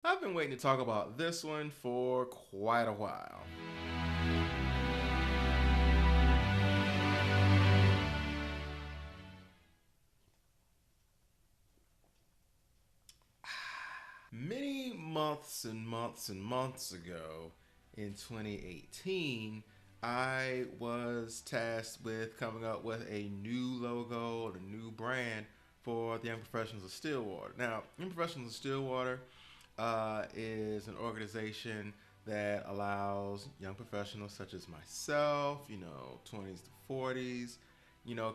I've been waiting to talk about this one for quite a while. Many months and months and months ago, in 2018, I was tasked with coming up with a new logo or a new brand for the Young Professionals of Stillwater. Now, Young Professionals of Stillwater is an organization that allows young professionals such as myself, 20s to 40s,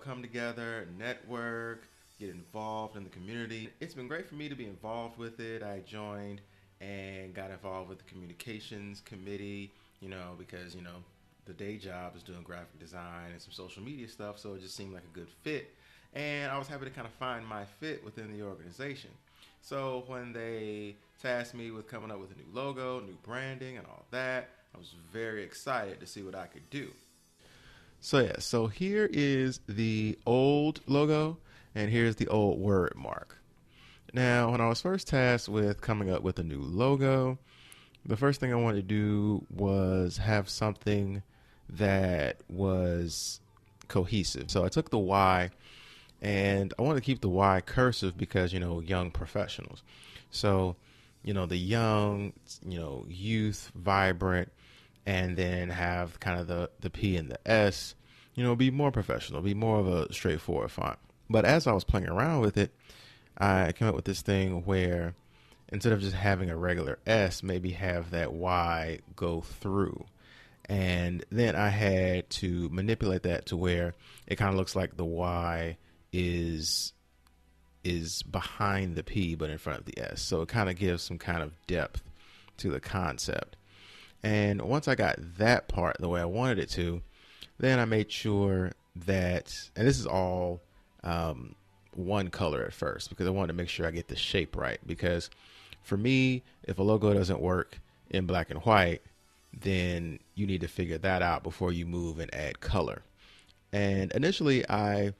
come together, network, get involved in the community. It's been great for me to be involved with it. I joined and got involved with the communications committee, because, the day job is doing graphic design and some social media stuff, so it just seemed like a good fit. And I was happy to kind of find my fit within the organization. So when they tasked me with coming up with a new logo, new branding, and all that, I was very excited to see what I could do. So here is the old logo, and here's the old word mark. Now, when I was first tasked with coming up with a new logo, the first thing I wanted to do was have something that was cohesive. So I took the Y, and I wanted to keep the Y cursive because, young professionals. So, the young, youth, vibrant, and then have kind of the P and the S, be more professional, be more of a straightforward font. But as I was playing around with it, I came up with this thing where instead of just having a regular S, maybe have that Y go through. And then I had to manipulate that to where it kind of looks like the Y is behind the P but in front of the S. So it kind of gives some kind of depth to the concept. And once I got that part the way I wanted it to, then I made sure that, and this is all one color at first because I wanted to make sure I get the shape right. Because for me, if a logo doesn't work in black and white, then you need to figure that out before you move and add color. And initially, I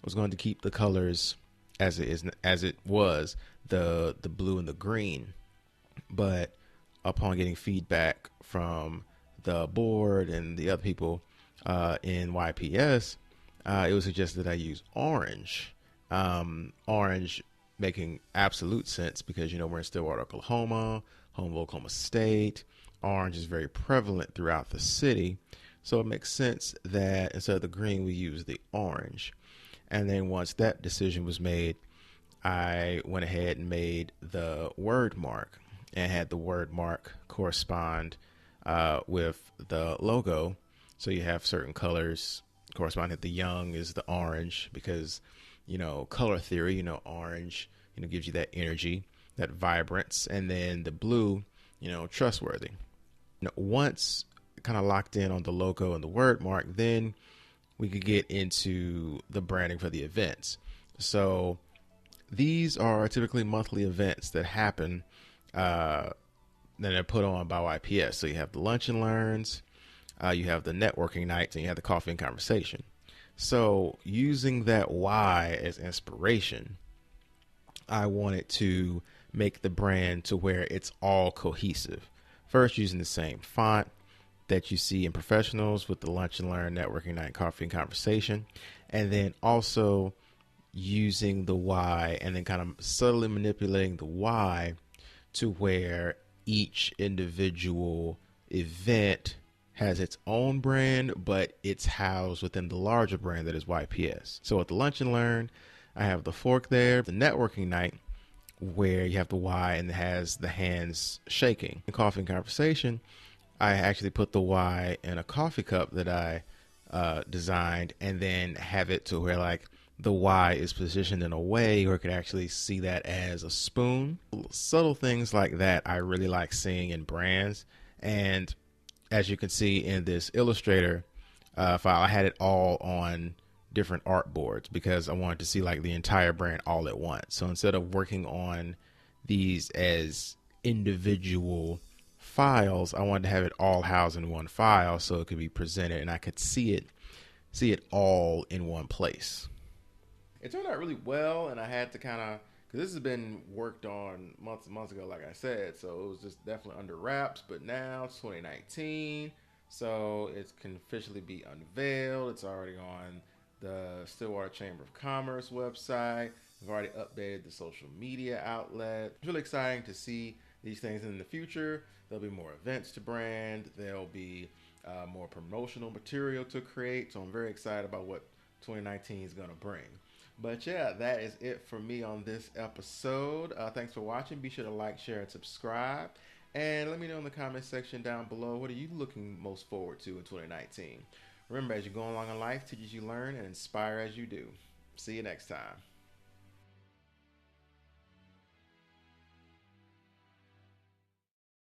was going to keep the colors as it was, the blue and the green. But upon getting feedback from the board and the other people in YPS, it was suggested that I use orange. Orange making absolute sense because, we're in Stillwater, Oklahoma, home of Oklahoma State. Orange is very prevalent throughout the city. So it makes sense that instead of the green, we use the orange. And then once that decision was made, I went ahead and made the word mark and had the word mark correspond with the logo. So you have certain colors corresponding. The young is the orange because, color theory, orange, gives you that energy, that vibrance. And then the blue, trustworthy. Once kind of locked in on the logo and the word mark, then we could get into the branding for the events. So these are typically monthly events that happen that are put on by YPS. So you have the lunch and learns, you have the networking nights, and you have the coffee and conversation. So using that Y as inspiration, I wanted to make the brand to where it's all cohesive. First, using the same font that you see in Professionals with the lunch and learn, networking night, coffee and conversation, and then also using the Y and then kind of subtly manipulating the Y to where each individual event has its own brand, but it's housed within the larger brand that is YPS. So at the lunch and learn, I have the fork there. The networking night, where you have the Y and it has the hands shaking. In coffee and conversation, I actually put the Y in a coffee cup that I designed and then have it to where like the Y is positioned in a way where you could actually see that as a spoon. Subtle things like that I really like seeing in brands. And as you can see in this Illustrator file, I had it all on different art boards because I wanted to see like the entire brand all at once. So instead of working on these as individual files, I wanted to have it all housed in one file so it could be presented and I could see it all in one place. It turned out really well, and I had to kind of because this has been worked on months and months ago, like I said. So it was just definitely under wraps. But now it's 2019, so it can officially be unveiled. It's already on the Stillwater Chamber of Commerce website. I've already updated the social media outlet. It's really exciting to see these things in the future. There'll be more events to brand. There'll be more promotional material to create. So I'm very excited about what 2019 is going to bring. But yeah, that is it for me on this episode. Thanks for watching. Be sure to like, share, and subscribe. And let me know in the comment section down below, what are you looking most forward to in 2019? Remember, as you go along in life, teach as you learn and inspire as you do. See you next time.